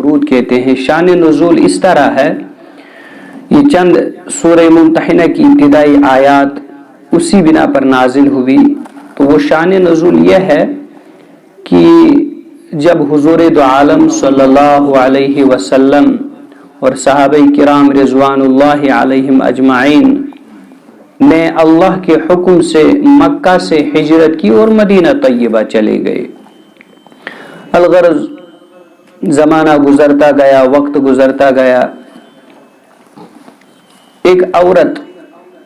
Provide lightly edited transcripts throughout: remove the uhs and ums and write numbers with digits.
ورود کہتے ہیں۔ شان نزول اس طرح ہے، یہ چند سورہ ممتحنہ کی ابتدائی آیات اسی بنا پر نازل ہوئی، تو وہ شان نزول یہ ہے کہ جب حضور دو عالم صلی اللہ علیہ وسلم اور صحابہ کرام رضوان اللہ علیہم اجمعین نے اللہ کے حکم سے مکہ سے ہجرت کی اور مدینہ طیبہ چلے گئے۔ الغرض زمانہ گزرتا گیا، وقت گزرتا گیا، ایک عورت،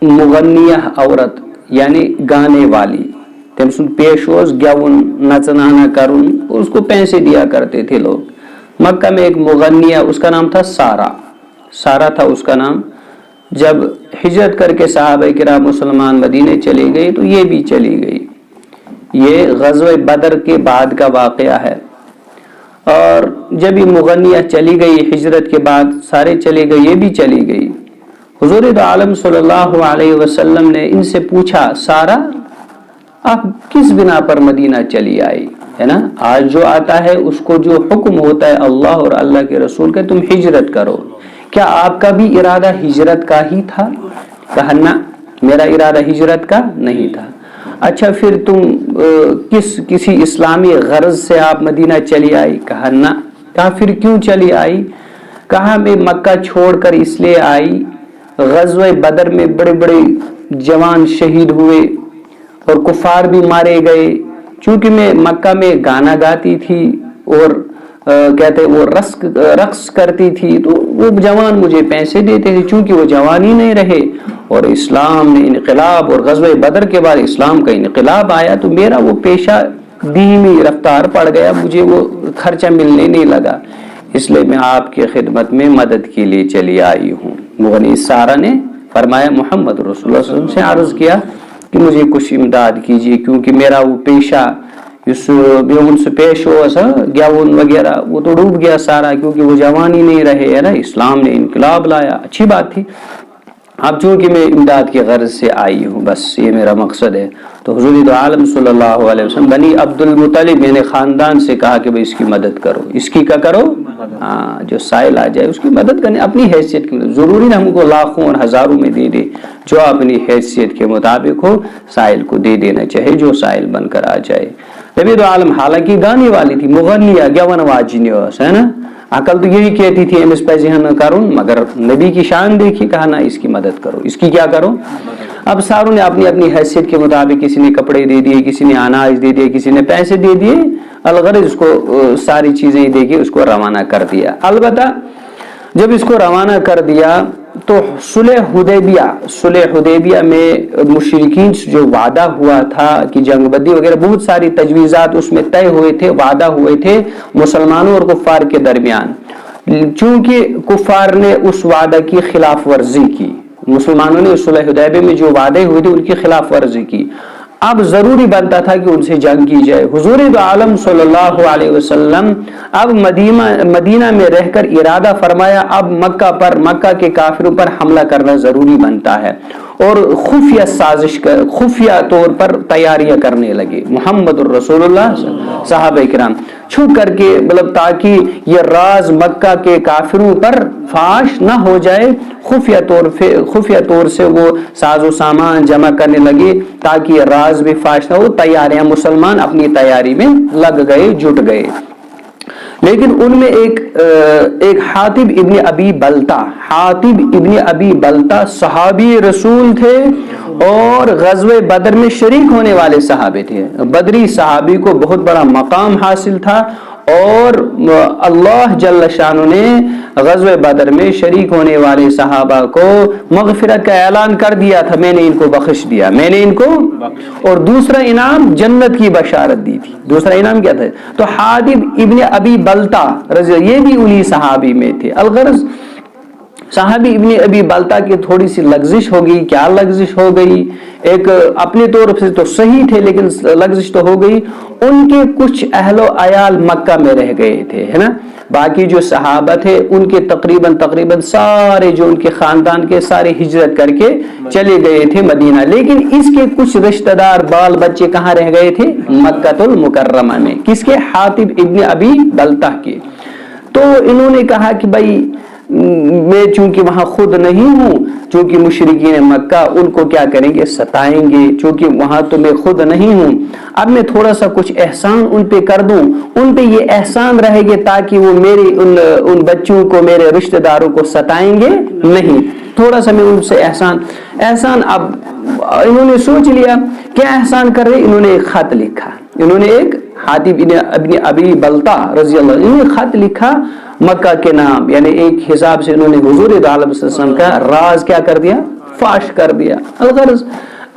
مغنیہ عورت یعنی گانے والی، تم سن پیش اوس گیون نچنانا کرن، اس کو پیسے دیا کرتے تھے لوگ۔ مکہ میں ایک مغنیہ، اس کا نام تھا سارا تھا اس کا نام۔ جب ہجرت کر کے صحابہ کرام مسلمان مدینے چلے گئے تو یہ بھی چلی گئی۔ یہ غزوہ بدر کے بعد کا واقعہ ہے، اور جب یہ مغنیہ چلی گئی ہجرت کے بعد، سارے چلے گئے، یہ بھی چلی گئی۔ حضور دو عالم صلی اللہ علیہ وسلم نے ان سے پوچھا، سارا آپ کس بنا پر مدینہ چلی آئی؟ ہے نا، آج جو آتا ہے اس کو جو حکم ہوتا ہے اللہ اور اللہ کے رسول کا، تم ہجرت کرو، کیا آپ کا بھی ارادہ ہجرت کا ہی تھا؟ کہا نہ، میرا ارادہ ہجرت کا نہیں تھا۔ اچھا پھر تم کسی اسلامی غرض سے آپ مدینہ چلی آئی؟ کہا نہ۔ کہا پھر کیوں چلی آئی؟ کہا میں مکہ چھوڑ کر اس لیے آئی، غزوہ بدر میں بڑے بڑے جوان شہید ہوئے اور کفار بھی مارے گئے، چونکہ میں مکہ میں گانا گاتی تھی اور کہتے وہ رقص کرتی تھی، تو وہ جوان مجھے پیسے دیتے تھے، چونکہ وہ جوان ہی نہیں رہے اور اسلام نے انقلاب، اور غزوہ بدر کے بعد اسلام کا انقلاب آیا، تو میرا وہ پیشہ دھیمی رفتار پڑ گیا، مجھے وہ خرچہ ملنے نہیں لگا، اس لیے میں آپ کی خدمت میں مدد کے لیے چلی آئی ہوں۔ مغنی سارا نے فرمایا، محمد رسول اللہ صلی اللہ علیہ وسلم سے عرض کیا کہ مجھے کچھ امداد کیجیے، کیونکہ میرا وہ پیشہ اس بیون سے پیش ہو گیاون وغیرہ وہ تو ڈوب گیا سارا، کیونکہ وہ جوان ہی نہیں رہے، ہے نا، اسلام نے انقلاب لایا، اچھی بات تھی، اب چونکہ میں امداد کے غرض سے آئی ہوں، بس یہ میرا مقصد ہے۔ تو حضور دو عالم صلی اللہ علیہ وسلم بنی عبد المطلب میں نے خاندان سے کہا کہ بھئی اس کی مدد کرو، اس کی کیا کرو، ہاں جو سائل آ جائے اس کی مدد کرنے، اپنی حیثیت کی مدد، ضروری نہ ہم کو لاکھوں اور ہزاروں میں دے دے، جو اپنی حیثیت کے مطابق ہو سائل کو دے دینا چاہے، جو سائل بن کر آ جائے۔ نبی دو عالم حالانکہ گانے والی تھی، مغنیہ گیون واجنیوس، ہے نا، عقل تو یہی کہتی تھی امس پزہن کرن، مگر نبی کی شان دیکھی، کہا نا اس کی مدد کرو، اس کی کیا کرو۔ اب ساروں نے اپنی اپنی حیثیت کے مطابق، کسی نے کپڑے دے دیے، کسی نے اناج دے دیے، کسی نے پیسے دے دیے، الغرض اس کو ساری چیزیں دے کے اس کو روانہ کر دیا۔ البتہ جب اس کو روانہ کر دیا تو صلح حدیبیہ میں مشرکین سے جو وعدہ ہوا تھا کہ جنگ بندی وغیرہ، بہت ساری تجویزات اس میں طے ہوئے تھے، وعدہ ہوئے تھے مسلمانوں اور کفار کے درمیان، چونکہ کفار نے اس وعدہ کی خلاف ورزی کی، مسلمانوں نے صلح حدیبیہ میں جو وعدے ہوئے تھے ان کی خلاف ورزی کی، اب ضروری بنتا تھا کہ ان سے جنگ کی جائے۔ حضور دو عالم صلی اللہ علیہ وسلم اب مدینہ میں رہ کر ارادہ فرمایا، اب مکہ کے کافروں پر حملہ کرنا ضروری بنتا ہے، اور خفیہ طور پر تیاریاں کرنے لگے۔ محمد الرسول اللہ صحابہ کرام چھپ کر کے، مطلب تاکہ یہ راز مکہ کے کافروں پر فاش نہ ہو جائے، خفیہ طور سے وہ ساز و سامان جمع کرنے لگے تاکہ یہ راز بھی فاش نہ ہو۔ تیاریاں، مسلمان اپنی تیاری میں لگ گئے، جٹ گئے، لیکن ان میں ایک حاطب ابن ابی بلتہ صحابی رسول تھے اور غزوہ بدر میں شریک ہونے والے صحابے تھے۔ بدری صحابی کو بہت بڑا مقام حاصل تھا، اور اللہ جل شانہ نے غزوہ بدر میں شریک ہونے والے صحابہ کو مغفرت کا اعلان کر دیا تھا، میں نے ان کو بخش دیا، میں نے ان کو، اور دوسرا انعام جنت کی بشارت دی تھی۔ دوسرا انعام کیا تھا؟ تو حاطب ابن ابی بلتہ یہ بھی انہی صحابی میں تھے۔ الغرض صحابی ابن ابی بلتہ کی تھوڑی سی لغزش ہو گئی۔ کیا لغزش ہو گئی؟ ایک اپنے طور سے تو صحیح تھے لیکن لغزش تو ہو گئی، ان کے کچھ اہل و عیال مکہ میں رہ گئے تھے، ہے نا، باقی جو صحابہ تھے ان کے تقریباً سارے جو ان کے خاندان کے سارے ہجرت کر کے چلے گئے تھے مدینہ، لیکن اس کے کچھ رشتہ دار بال بچے کہاں رہ گئے تھے؟ مکہ المکرمہ میں۔ کس کے؟ حاطب ابن ابی بلتہ کے۔ تو انہوں نے کہا کہ بھائی میں چونکہ وہاں خود نہیں ہوں، چونکہ مشرکین مکہ ان کو کیا کریں گے، ستائیں گے، چونکہ وہاں تو میں خود نہیں ہوں، اب میں تھوڑا سا کچھ احسان ان پہ کر دوں، ان پہ یہ احسان رہے گے تاکہ وہ میرے ان بچوں کو، میرے رشتہ داروں کو ستائیں گے نہیں، تھوڑا سا میں ان سے احسان اب انہوں نے سوچ لیا کیا احسان کر رہے، انہوں نے ایک خط لکھا، انہوں نے ایک حاتب ابن ابی بلتا رضی اللہ عنہ، انہوں نے خط لکھا مکہ کے نام، یعنی ایک حساب سے انہوں نے حضور عالم صلی اللہ علیہ وسلم کا راز کیا کر دیا، فاش کر دیا الغرض۔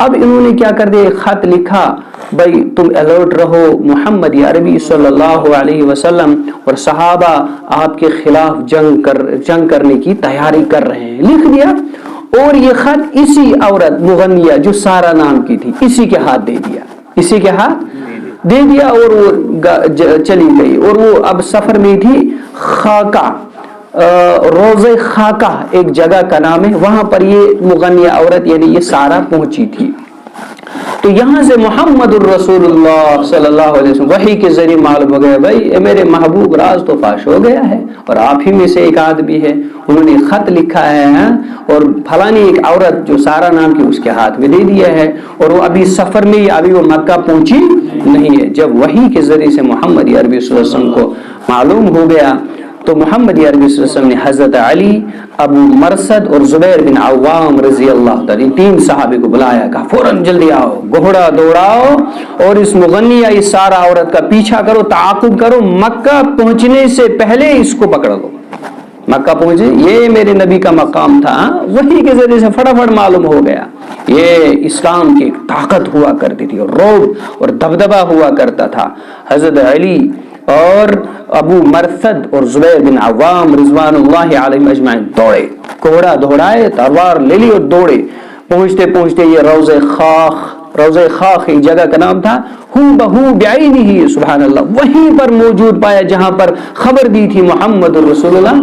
اب انہوں نے کیا کر دیا، ایک خط لکھا، بھائی تم الرٹ رہو، محمد عربی صلی اللہ علیہ وسلم اور صحابہ آپ کے خلاف جنگ کرنے کی تیاری کر رہے ہیں، لکھ دیا، اور یہ خط اسی عورت مغنیہ جو سارا نام کی تھی اسی کے ہاتھ دے دیا، اسی کے ہاتھ دے دیا، اور وہ چلی گئی، اور وہ اب سفر میں تھی خاکہ، روزہ خاکہ ایک جگہ کا نام ہے، وہاں پر یہ مغنیہ عورت یعنی یہ سارا پہنچی تھی۔ تو یہاں سے محمد الرسول اللہ صلی اللہ علیہ وسلم وحی کے ذریعے معلوم ہو گیا بھائی اے میرے محبوب راز تو فاش ہو گیا ہے، اور آپ ہی میں سے ایک آدمی ہے، انہوں نے خط لکھا ہے اور فلانی ایک عورت جو سارا نام کی اس کے ہاتھ میں دے دیا ہے، اور وہ ابھی سفر میں، ابھی وہ مکہ پہنچی نہیں ہے۔ جب وحی کے ذریعے سے محمد عربی صلی اللہ علیہ وسلم کو معلوم ہو گیا تو محمد عربی صلی اللہ علیہ وسلم نے حضرت علی، ابو مرثد اور زبیر بن عوام رضی اللہ تعالی تین صحابے کو بلایا، کہا فوراً جلدی آؤ، گھوڑا دوڑاؤ اور اس مغنیہ اس سارا عورت کا پیچھا کرو، تعاقب کرو، مکہ پہنچنے سے پہلے اس کو پکڑ لو، مکہ پہنچے، یہ میرے نبی کا مقام تھا، وحی کے ذریعے سے فٹافٹ معلوم ہو گیا۔ یہ اسلام کی ایک طاقت ہوا کرتی تھی اور رعب اور دبدبہ ہوا کرتا تھا۔ حضرت علی اور ابو مرثد اور زبیر بن عوام رضوان اللہ علیہم اجمعین دوڑے، گھوڑا دوڑائے، تلوار لے لی اور دوڑے، پہنچتے پہنچتے یہ روضہ خاخ ایک جگہ کا نام تھا، ہو بہو بعینہ، سبحان اللہ، وہیں پر موجود پایا جہاں پر خبر دی تھی محمد رسول اللہ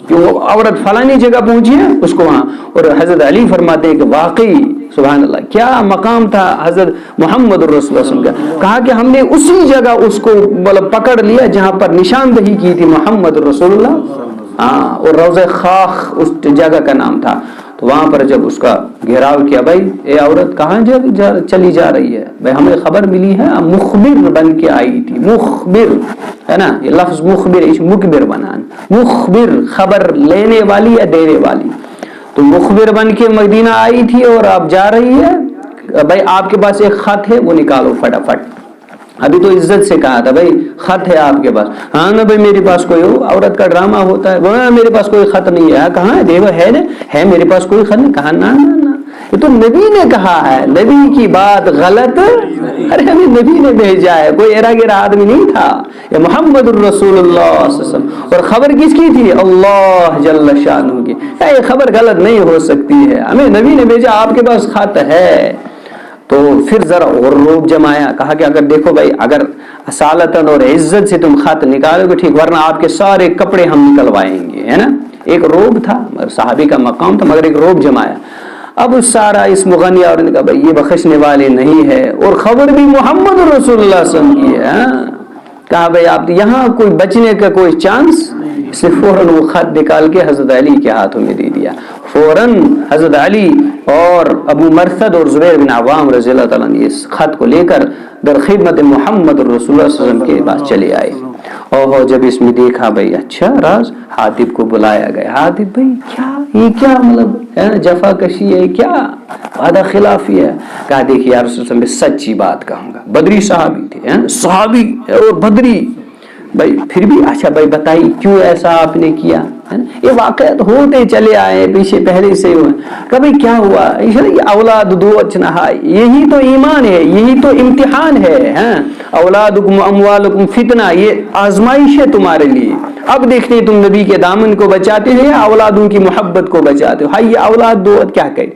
کہ وہ عورت فلانی جگہ پہنچی ہے، اس کو وہاں، اور حضرت علی فرماتے ہیں کہ واقعی سبحان اللہ کیا مقام تھا حضرت محمد رسول اللہ صلی اللہ علیہ وسلم کا، کہا کہ ہم نے اسی جگہ اس کو پکڑ لیا جہاں پر نشاندہی کی تھی محمد رسول اللہ، اور روضہ خاخ اس جگہ کا نام تھا۔ تو وہاں پر جب اس کا گھیراؤ کیا، بھائی اے عورت کہاں چلی جا رہی ہے، بھائی ہمیں خبر ملی ہے، مخبر بن کے آئی تھی، مخبر ہے نا، یہ لفظ مخبر مکبر بنان، مخبر خبر لینے والی یا دینے والی، تو مخبر بن کے مدینہ آئی تھی اور آپ جا رہی ہے، بھائی آپ کے پاس ایک خط ہے وہ نکالو فٹافٹ۔ ابھی تو عزت سے کہا تھا بھائی خط ہے آپ کے پاس، ہاں نا بھائی میرے پاس کوئی ہو، عورت کا ڈرامہ ہوتا ہے، میرے پاس کوئی خط نہیں ہے، کہاں ہے، دیکھو ہے نا، ہے میرے پاس کوئی خط نہیں، کہا نا نا نا، یہ تو نبی نے کہا ہے، نبی کی بات غلط، ارے ہمیں نبی نے بھیجا ہے، کوئی ایرا گیرا آدمی نہیں تھا، یہ محمد الرسول اللہ صلی اللہ علیہ وسلم، اور خبر کس کی تھی، اللہ جل شانہ کی، یہ خبر غلط نہیں ہو سکتی ہے، ہمیں نبی نے بھیجا، آپ کے پاس خط ہے۔ تو پھر ذرا اور روب جمایا، کہا کہ اگر دیکھو بھائی اگر اصالتاً اور عزت سے تم خط نکالو گے ٹھیک، ورنہ آپ کے سارے کپڑے ہم نکلوائیں گے، ہے نا، ایک روب تھا، صحابی کا مقام تھا، مگر ایک روب جمایا۔ اب سارا اس مغنیہ اور نے کہا بھائی یہ بخشنے والے نہیں ہے، اور خبر بھی محمد رسول اللہ صلی اللہ علیہ وسلم کی ہے، کہا بھائی آپ یہاں کوئی بچنے کا کوئی چانس، اس نے فوراً وہ خط نکال کے حضرت علی کے ہاتھوں میں دے دیا، فوراً حضرت علی اور ابو مرثد اور زبیر بن عوام رضی اللہ تعالیٰ نے اس خط کو لے کر در خدمت محمد رسول اللہ صلی اللہ علیہ وسلم کے پاس چلے آئے۔ اور جب اس میں دیکھا بھائی اچھا راز، حاتب کو بلایا گیا، حاتب بھائی کیا یہ کیا مطلب ہے، جفا کشی ہے کیا، وعدہ خلافی ہے، کہا دیکھیے یا رسول اللہ میں سچی بات کہوں گا، بدری صحابی تھے، صحابی اور بدری، بھائی پھر بھی اچھا بھائی بتائیے کیوں ایسا آپ نے کیا، یہ واقعات ہوتے چلے آئے پیچھے پہلے سے ہوئے، کبھی کیا ہوا، یہ اولاد دو اچھنا، یہی تو ایمان ہے، یہی تو امتحان ہے، اولادکم اموالکم فتنہ، یہ آزمائش ہے تمہارے لیے، اب دیکھتے ہیں تم نبی کے دامن کو بچاتے ہو یا اولادوں کی محبت کو بچاتے ہو، یہ اولاد دو کیا کہے۔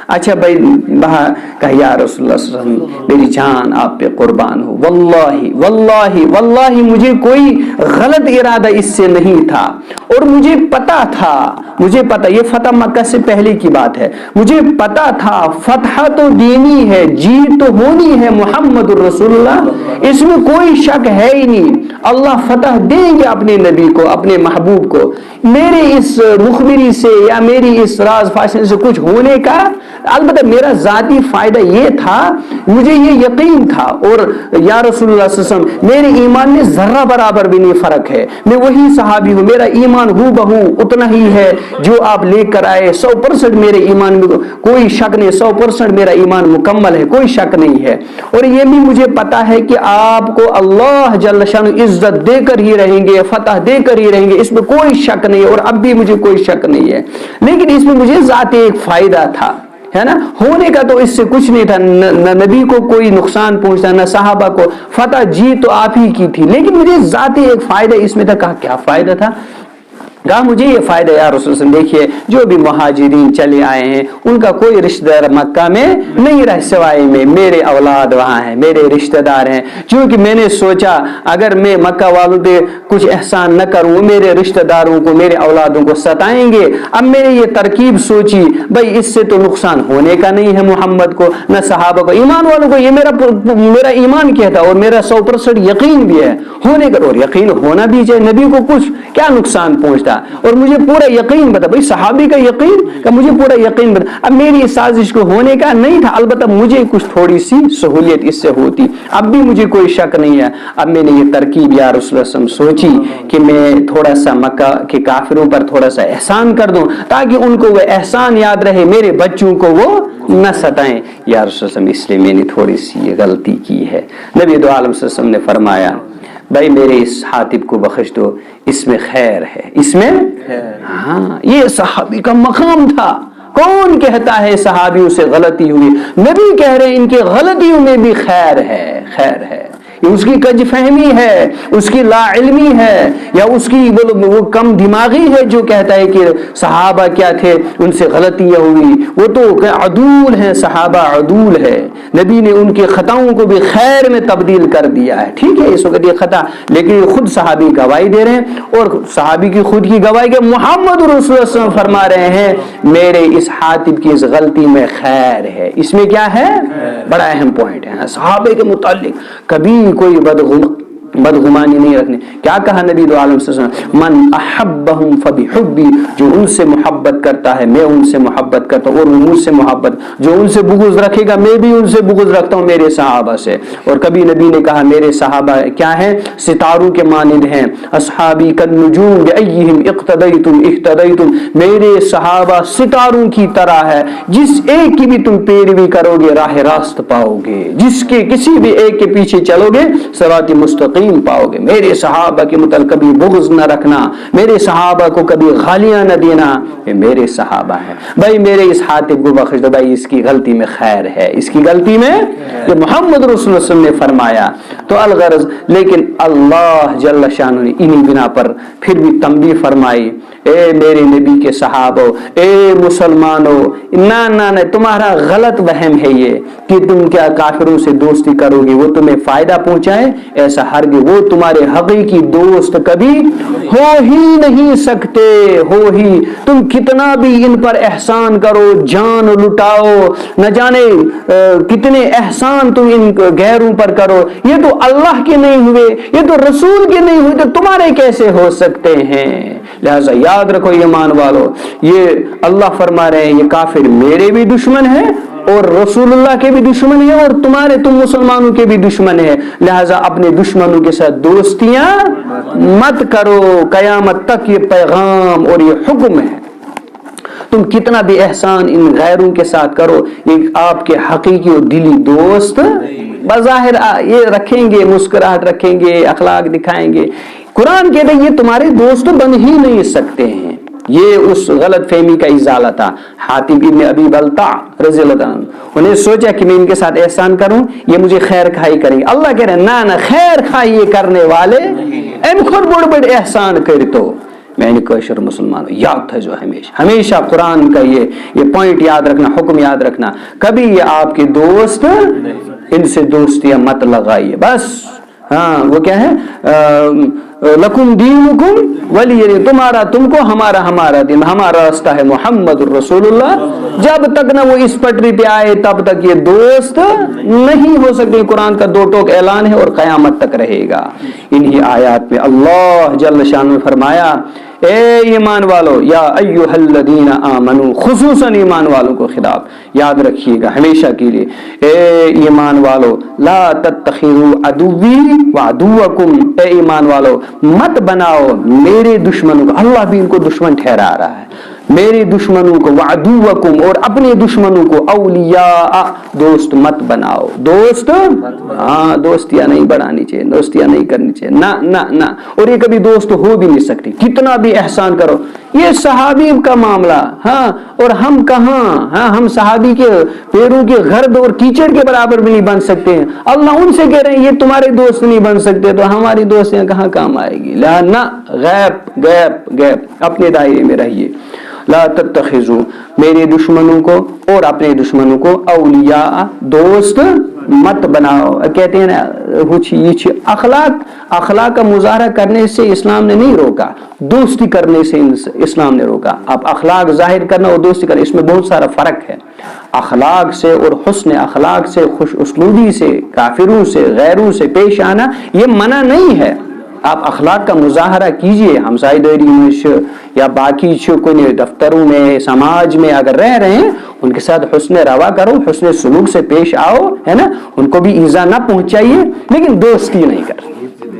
अच्छा भाई कहा या रसूलुल्लाह सल्लल्लाहु अलैहि वसल्लम मेरी जान आप पे कुर्बान हो, वल्लाही वल्लाही वल्लाही मुझे कोई गलत इरादा इससे नहीं था और मुझे पता था, मुझे पता, ये फतह मक्का से पहले की बात है, मुझे पता था फतह तो देनी है, जीत तो होनी है मुहम्मदुर रसूलुल्लाह, इसमें कोई शक है ही नहीं। अल्लाह फतह देंगे अपने नबी को, अपने महबूब को। मेरे इस मुखबिरी से या मेरी इस राज फाशन से कुछ होने का, अलबत्ता मेरा जाती फायदा ये था, मुझे ये यकीन था, और या रसूलुल्लाह सल्लल्लाहु अलैहि वसल्लम मेरे ईमान में जर्रा बराबर भी नहीं फर्क है, मैं वही सहाबी हूँ, मेरा ईमान हू बहू उतना ही है जो आप लेकर आए, 100% मेरे ईमान में कोई शक नहीं, 100% मेरा ईमान मुकम्मल है, कोई शक नहीं है। और ये भी मुझे पता है कि आपको अल्लाह जल्ल शान इज्जत देकर ही रहेंगे, फतह देकर ही रहेंगे, इसमें कोई शक नहीं है, और अब भी मुझे कोई शक नहीं है। लेकिन इसमें मुझे जाते एक फायदा था, है ना, होने का तो इससे कुछ नहीं था, न नबी को कोई नुकसान पहुंचता, न साहबा को, फतह जी तो आप ही की थी, लेकिन मुझे जाते एक फायदा इसमें था। कहा क्या फायदा था? कहा मुझे ये फायदा यार रसूल, देखिए जो भी मुहाजिरीन चले आए हैं उनका कोई रिश्तेदार मक्का में नहीं रह, सिवाय में मेरे औलाद वहां हैं, मेरे रिश्तेदार हैं, क्योंकि मैंने सोचा अगर मैं मक्का वालों पे कुछ एहसान न करूं, मेरे रिश्तेदारों को, मेरे औलादों को सताएंगे। अब मैंने ये तरकीब सोची, भाई इससे तो नुकसान होने का नहीं है मोहम्मद को, न सहाबा को, ईमान वालों को, ये मेरा ईमान कहता और मेरा 100% यकीन भी है होने का, और यकीन होना भी चाहिए, नबी को कुछ क्या नुकसान पहुंचता, और मुझे पूरा यकीन बता, भाई सहाबी का यकीन का मुझे पूरा यकीन बता। अब मेरी इस साजिश को होने का नहीं था, अलबत्ता मुझे कुछ थोड़ी सी सहूलियत इससे होती, अब भी मुझे कोई शक नहीं है। अब मैंने ये तरकीब या रसूल सोची कि मैं थोड़ा सा मक्का के काफिरों पर थोड़ा सा एहसान कर दूं, ताकि उनको वो एहसान याद रहे, मेरे बच्चों को वो न सताएं। या रसूल इसलिए मैंने थोड़ी सी गलती की है। नबी दो आलम सल्लल्लाहु अलैहि वसल्लम ने फरमाया भाई मेरे इस हातिब को बख्श दो, इसमें खैर है, इसमें हाँ, ये सहाबी का मकाम था। कौन कहता है सहाबियों से गलती हुई? नबी कह रहे हैं इनके गलतियों में भी खैर है, खैर है। उसकी कज फहमी है, उसकी लाइल्मी है, या उसकी वो कम दिमागी है जो कहता है कि सहाबा क्या थे, उनसे गलतियां हुई, वो तो अदूल है, सहाबा अदूल है, नबी ने उनके खताओं को भी खैर में तब्दील कर दिया है। ठीक है इस वक्त ये खता, लेकिन ये खुद सहाबी गवाही दे रहे हैं, और सहाबी की खुद की गवाही के मोहम्मद रसूलुल्लाह सल्लल्लाहु अलैहि वसल्लम फरमा रहे हैं मेरे इस हातिब की इस गलती में खैर है। इसमें क्या है? बड़ा अहम पॉइंट है। सहाबे के मुताल्लिक कभी कोई बदगुमानी नहीं रखनी। क्या कहा नबी दो आलम सल्लल्लाहु अलैहि वसल्लम, मन अहब्बहुम फबिहुब्बी, जो उनसे मोहब्बत करता है मैं उनसे मोहब्बत करता हूँ और वो मुझसे मोहब्बत, जो उनसे बुग़्ज़ रखेगा मैं भी उनसे बुग़्ज़ रखता हूँ मेरे सहाबा से। और कभी नबी ने कहा मेरे सहाबा क्या है? सितारों के मानिंद हैं, अस्हाबी कन्नुजूम बिअय्यिहिम इक़्तदैतुम इह्तदैतुम, मेरे सहाबा सितारों की तरह है, जिस एक की भी तुम पैरवी करोगे राह रास्त पाओगे, जिसके किसी भी एक के पीछे चलोगे सिरात मुस्तक़ीम पाओगे। मेरे सहाबा के मुतल्लिक़ कभी बुग़्ज़ न रखना, मेरे सहाबा को कभी गालियां न देना, ये मेरे सहाबा है। भाई मेरे इस हातिब को बख्श दो, भाई इसकी गलती में खैर है, इसकी गलती में, ये मोहम्मद रसूलुल्लाह सल्लल्लाहु अलैहि वसल्लम ने फरमाया। तो अलगरज, लेकिन अल्लाह जल्ल शान ने इन्हीं बिना पर फिर भी तंबीह फरमाई, ए मेरे नबी के सहाबो, ए मुसलमानों, ना ना ना, तुम्हारा गलत वहम है ये कि तुम क्या काफिरों से दोस्ती करोगे, वो तुम्हें फायदा पहुंचाए, ऐसा हरगिज़ वो तुम्हारे हकीकी दोस्त कभी हो ही नहीं सकते, हो ही, तुम कितना भी इन पर एहसान करो, जान लुटाओ, न जाने कितने एहसान तुम इन गैरों पर करो, ये तो अल्लाह के नहीं हुए, ये तो रसूल के नहीं हुए, तो तुम्हारे कैसे हो सकते हैं? लिहाजा याद रखो ईमान वालों, ये अल्लाह फरमा रहे हैं ये काफिर मेरे भी दुश्मन है और रसूलुल्लाह के भी दुश्मन है और तुम मुसलमानों के भी दुश्मन है। लिहाजा अपने दुश्मनों के साथ दोस्तियां मत करो, कयामत तक ये पैगाम और ये हुक्म है। तुम कितना भी एहसान इन गैरों के साथ करो, ये आपके हकीकी और दिली दोस्त बज़ाहिर ये रखेंगे, मुस्कुराहट रखेंगे, अखलाक दिखाएंगे, कुरान कहते हैं ये तुम्हारे दोस्त बन ही नहीं सकते हैं। ये उस गलत फहमी का इजाला था। हातिब इब्न अबी बलता रज़ियल्लाहु अन्हु, उन्हें सोचा कि मैं इनके साथ एहसान करूं, ये मुझे खैर खाई करेंगे। अल्लाह कह रहे ना ना, खैर खाई ये करने वाले एम खुद बड़ बड़ एहसान कर तो मैंने कशर मुसलमानों याद था जो हमेशा कुरान का ये पॉइंट याद रखना, हुक्म याद रखना, कभी ये आपके दोस्त इनसे दोस्तियां मत लगाइए बस। हाँ वो क्या है, लकुम दीनुकुम वलिय, तुम्हारा तुमको, हमारा हमारा दिन, हमारा रास्ता है मोहम्मद रसूलुल्लाह। जब तक ना वो इस पटरी पे आए तब तक ये दोस्त नहीं हो सकते। कुरान का दो टोक ऐलान है और कयामत तक रहेगा। इन्हीं आयात में अल्लाह जल्ल शान में फरमाया, ए ईमान वालो, या अय्युहल्लदीना आमनू, खुसूसन ईमान वालों को खिताब याद रखिएगा हमेशा के लिए। ए ईमान वालो, ला तत्तखिज़ू अदुव्वी व अदुव्वकुम, ए ईमान वालो मत बनाओ मेरे दुश्मनों को, अल्लाह भी इनको दुश्मन ठहरा रहा है, मेरे दुश्मनों को, वअदुव्वकुम और अपने दुश्मनों को, औलिया दोस्त मत बनाओ। दोस्त हाँ दोस्तियां नहीं बढ़ानी चाहिए, दोस्तियां नहीं करनी चाहिए, ना ना ना। और ये कभी दोस्त हो भी नहीं सकती, कितना भी एहसान करो। ये सहाबी का मामला, हाँ, और हम कहाँ, हाँ हम सहाबी के पैरों के गर्द और कीचड़ के बराबर भी नहीं बन सकते हैं। अल्लाह उनसे कह रहे हैं ये तुम्हारे दोस्त नहीं बन सकते, तो हमारी दोस्तियां कहाँ काम आएगी। ना, गैप गैप गैप, अपने दायरे में रहिए। ला तत्तखिज़ू, मेरे दुश्मनों को और अपने दुश्मनों को, औलिया दोस्त मत बनाओ। कहते हैं ना अखलाक का मुजाहरा करने से इस्लाम ने नहीं रोका, दोस्ती करने से इस्लाम ने रोका। अब अखलाक जाहिर करना और दोस्ती करना, इसमें बहुत सारा फर्क है। अखलाक से और हुस्न अखलाक से, खुश उसलूबी से, काफिरों से, गैरों से पेश आना ये मना नहीं है। आप अखलाक का मुजाहरा कीजिए, हमसायदारी में या बाकी कोई दफ्तरों में, समाज में अगर रह रहे हैं उनके साथ हुस्न रवा करो, हुस्न सुलूक से पेश आओ, है ना, उनको भी ईजा ना पहुंचाइए, लेकिन दोस्ती नहीं करनी।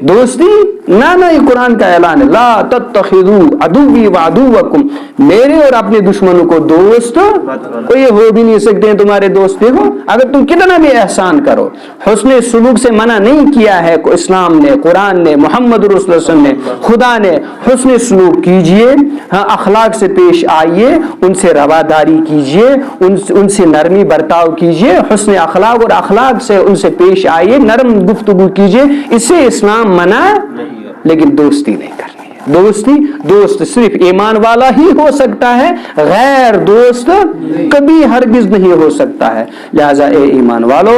दोस्ती ना, ये कुरान का ऐलान है, ला तत्तखिज़ू अदुव्वी व अदुव्वकुम, मेरे और अपने दुश्मनों को दोस्त कोई हो भी नहीं सकते हैं तुम्हारे दोस्त। देखो अगर तुम कितना भी एहसान करो, हुस्न सुलूक से मना नहीं किया है इस्लाम ने, कुरान ने, मोहम्मद रसूलुल्लाह सल्लल्लाहु अलैहि वसल्लम ने, खुदा ने। हुस्न सुलूक कीजिए, हाँ अखलाक से पेश आइए, उनसे रवादारी कीजिए, उनसे नरमी बर्ताव कीजिए, हुस्न अखलाक और अखलाक से उनसे पेश आइए, नरम गुफ्तगू कीजिए, इससे इस्लाम मना, लेकिन दोस्ती नहीं करनी है। दोस्त सिर्फ ईमान वाला ही हो सकता है, गैर दोस्त कभी हरगिज नहीं हो सकता है। लिहाजा ए ईमान वालो,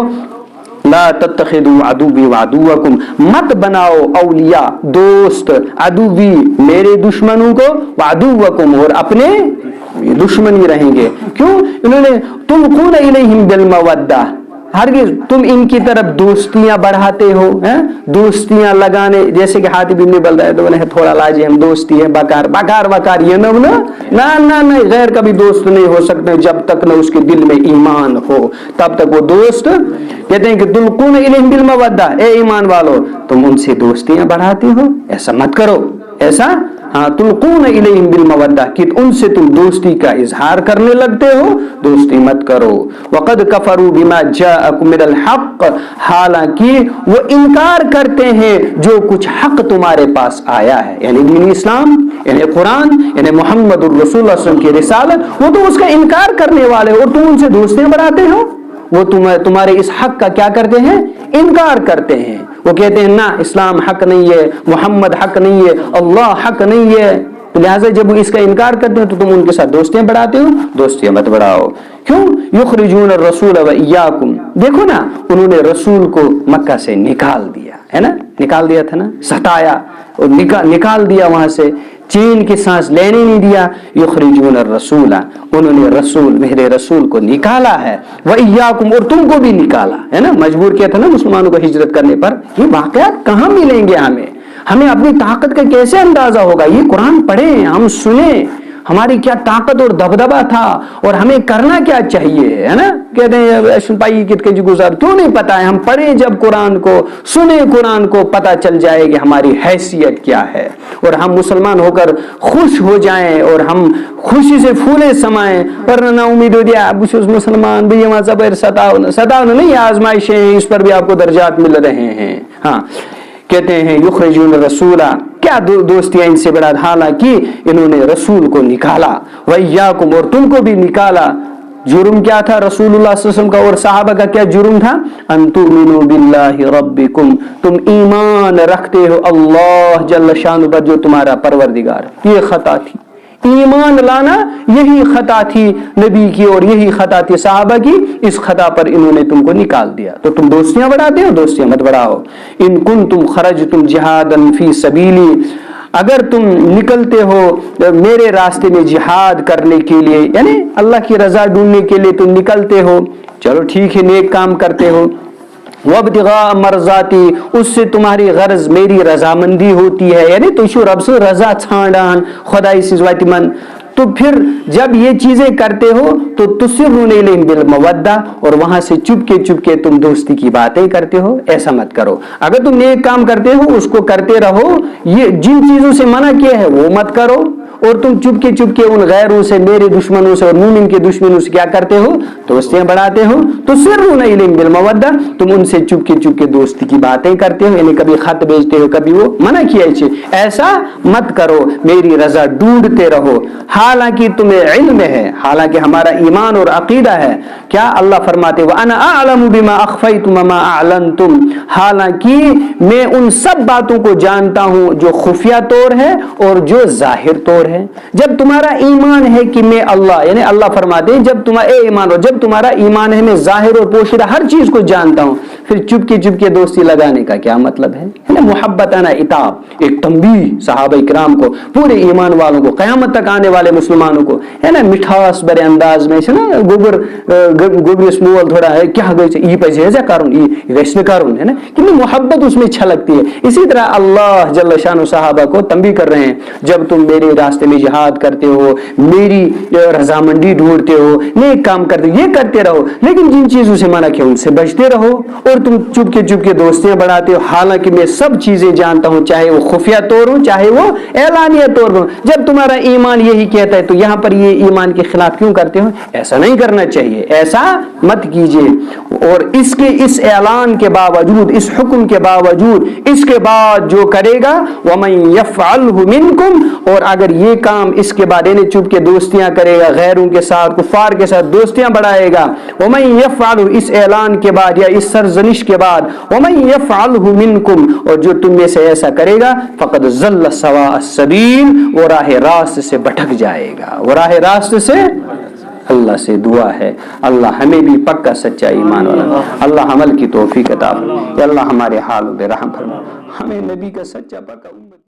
ला तत्तखिज़ू अदुव्वी व अदुव्वकुम, मत बनाओ औलिया दोस्त, अदुव्वी मेरे दुश्मनों को, व अदुव्वकुम और अपने दुश्मनी रहेंगे। क्यों? इन्होंने तुल्क़ूना इलैहिम बिल मवद्दा, हरगिज तुम इनकी तरफ दोस्तियां बढ़ाते हो, हैं दोस्तियां लगाने, जैसे कि हातिब इब्न बलदा तो बोले थोड़ा लाजी हम दोस्ती है, बकार ये ना गैर कभी दोस्त नहीं हो सकते जब तक न उसके दिल में ईमान हो, तब तक वो दोस्त। कहते हैं कि तुल्क़ूना इलैहिम बिल मवद्दा, ए ईमान वालो तुम उनसे दोस्तियां बढ़ाते हो, ऐसा मत करो, ऐसा हाँ तुल्क़ूना इलैहिम बिल मवद्दा, कि उनसे तुम दोस्ती का इजहार करने लगते हो, दोस्ती मत करो। वक़द कफ़रू बिमा जाअकुम मिनल हक़, हालांकि वो इनकार करते हैं जो कुछ हक तुम्हारे पास आया है, यानी दीन इस्लाम, यानी कुरान, यानी मोहम्मदुर रसूलुल्लाह सल्लल्लाहु अलैहि वसल्लम की रिसालत, वो तो उसका इनकार करने वाले और तुम उनसे दोस्तियां बढ़ाते हो। वो तुम्हारे इस हक का क्या करते हैं? इनकार करते हैं। वो कहते हैं ना इस्लाम हक नहीं है, मोहम्मद हक नहीं है, अल्लाह हक नहीं है। तो लिहाजा जब वो इसका इनकार करते हैं तो तुम उनके साथ दोस्तियां बढ़ाते हो, दोस्तियां मत बढ़ाओ। क्यों? युखरिजून रसूल व इय्याकुम, देखो ना उन्होंने रसूल को मक्का से निकाल दिया है ना, निकाल दिया था ना, सताया और निकाल दिया वहां से, चैन की सांस लेने नहीं दिया। युखरिजून रसूला, उन्होंने रसूल, मेरे रसूल को निकाला है, व इय्याकुम और तुमको भी निकाला है ना, मजबूर किया था ना मुसलमानों को हिजरत करने पर। ये वाकयात कहाँ मिलेंगे हमें अपनी ताकत का कैसे अंदाजा होगा? ये कुरान पढ़े, हम सुने, हमारी क्या ताकत और दबदबा था और हमें करना क्या चाहिए, है ना। कहते हैं गुजार क्यों नहीं पता है, हम पढ़े जब कुरान को, सुने कुरान को, पता चल जाएगी हमारी हैसियत क्या है, और हम मुसलमान होकर खुश हो जाएं और हम खुशी से फूले समाएं। पर ना उम्मीद हो दिया अब मुसलमान भी वहां जबर सताओ नहीं, आजमाइशें, इस पर भी आपको दर्जात मिल रहे हैं। हाँ कहते हैं युखरिजून रसूला, क्या दोस्तियां इनसे बड़ा, हालांकि इन्होंने रसूल को निकाला, व इय्याकुम और तुमको भी निकाला, जुर्म क्या था रसूलुल्लाह सल्लल्लाहु अलैहि वसल्लम का और सहाबा का क्या जुर्म था? अन तुमिनु बिल्लाहि रब्बिकुम, तुम ईमान रखते हो अल्लाह जल्ल शान पर जो तुम्हारा परवरदिगार। ये खता थी, ईमान लाना यही खता थी नबी की और यही खता थी सहाबा की। इस खता पर इन्होंने तुमको निकाल दिया। तो तुम दोस्तियां बढ़ाते हो? दोस्तियां मत बढ़ाओ। इन कुंतुम खरजतुम जिहादन फी सबीली, अगर तुम निकलते हो मेरे रास्ते में जिहाद करने के लिए, यानी अल्लाह की रजा ढूंढने के लिए तुम निकलते हो, चलो ठीक है, नेक काम करते हो। वब्तिगा मरजाती, उससे तुम्हारी गर्ज मेरी रजामंदी होती है, यानी तुझो रब से रजा छाड़ान खुदाई सिजवाती मन। तो फिर जब ये चीजें करते हो तो तुसिर्रून इलैहिम बिल मवद्दा, और वहां से चुपके तुम दोस्ती की बातें करते हो। ऐसा मत करो। अगर तुम नेक काम करते हो उसको करते रहो, ये जिन चीजों से मना किया है वो मत करो, और तुम चुपके उन गैरों से, मेरे दुश्मनों से और मोमिन के दुश्मनों से क्या करते हो? दोस्तियां बढ़ाते हो। तो सिर्रुन इलैहिम बिल मवद्दा, तुम उनसे चुपके दोस्ती की बातें करते हो, यानी कभी खत भेजते हो, कभी वो मना किया इसे, ऐसा मत करो, मेरी रजा ढूंढते रहो। हालांकि तुम्हें इल्म है, हालांकि हमारा ईमान और अकीदा है, क्या अल्लाह फरमाते व अना अअलमु बिमा अख्फयतुम मा अअलनतुम, हालांकि मैं उन सब बातों को जानता हूं जो खुफिया तौर है और जो जाहिर तौर है। जब तुम्हारा ईमान है कि मैं अल्लाह, यानी अल्लाह फरमाते हैं जब तुम्हारा ईमान हो, जब तुम्हारा ईमान है मैं जाहिर और पोशीदा हर चीज को जानता हूं, फिर चुपके दोस्ती लगाने का क्या मतलब है ना? मुहब्बताना इताब, एक तंबीह सहाबा इकराम को, पूरे ईमान वालों को, क़यामत तक आने वाले मुसलमानों को, है ना, मिठास भरे अंदाज में ना गोबर मोल थोड़ा है क्या ई पैसे करुन ई वैष्ण करुन, है ना, कि मोहब्बत उसमें छलकती है। इसी तरह अल्लाह जल्ल शान सहाबा को तंबीह कर रहे हैं, जब तुम मेरे रास्ते में जिहाद करते हो, मेरी रजामंदी ढूंढते हो, नेक काम करते हो, ये करते रहो, लेकिन जिन चीजों से मना किया उनसे बचते रहो, और तुम चुपके दोस्तियां बढ़ाते हो, हालांकि मैं सब चीजें जानता हूं, चाहे वो खुफिया तौर हो चाहे वो एलानिया तौर हो। जब तुम्हारा ईमान यही कहता है तो यहां पर ये ईमान के खिलाफ क्यों करते हो? ऐसा नहीं करना चाहिए, ऐसा मत कीजिए। और इसके इस ऐलान के बावजूद, इस हुक्म के बावजूद, इसके बाद जो करेगा वमन यफ़अलहु मिनकुम, और अगर ये काम इसके बाद यानी चुपके दोस्तियां करेगा, गैरों के साथ, कुफार के साथ दोस्तियां बढ़ाएगा, वमन यफ़अलहु, इस ऐलान के बाद या इस सरजनिश के बाद, वमन यफ़अलहु मिनकुम, और जो तुम में से ऐसा करेगा, फ़क़द ज़ल्ल सवा अस्सबील, वो राह रास्त से भटक जाएगा, वो राह रास्त से। अल्लाह से दुआ है अल्लाह हमें भी पक्का सच्चा ईमान वाला, अल्लाह अमल की तौफीक अता फरमाए, अल्लाह हमारे हाल पे रहम फरमा, हमें नबी का सच्चा पक्का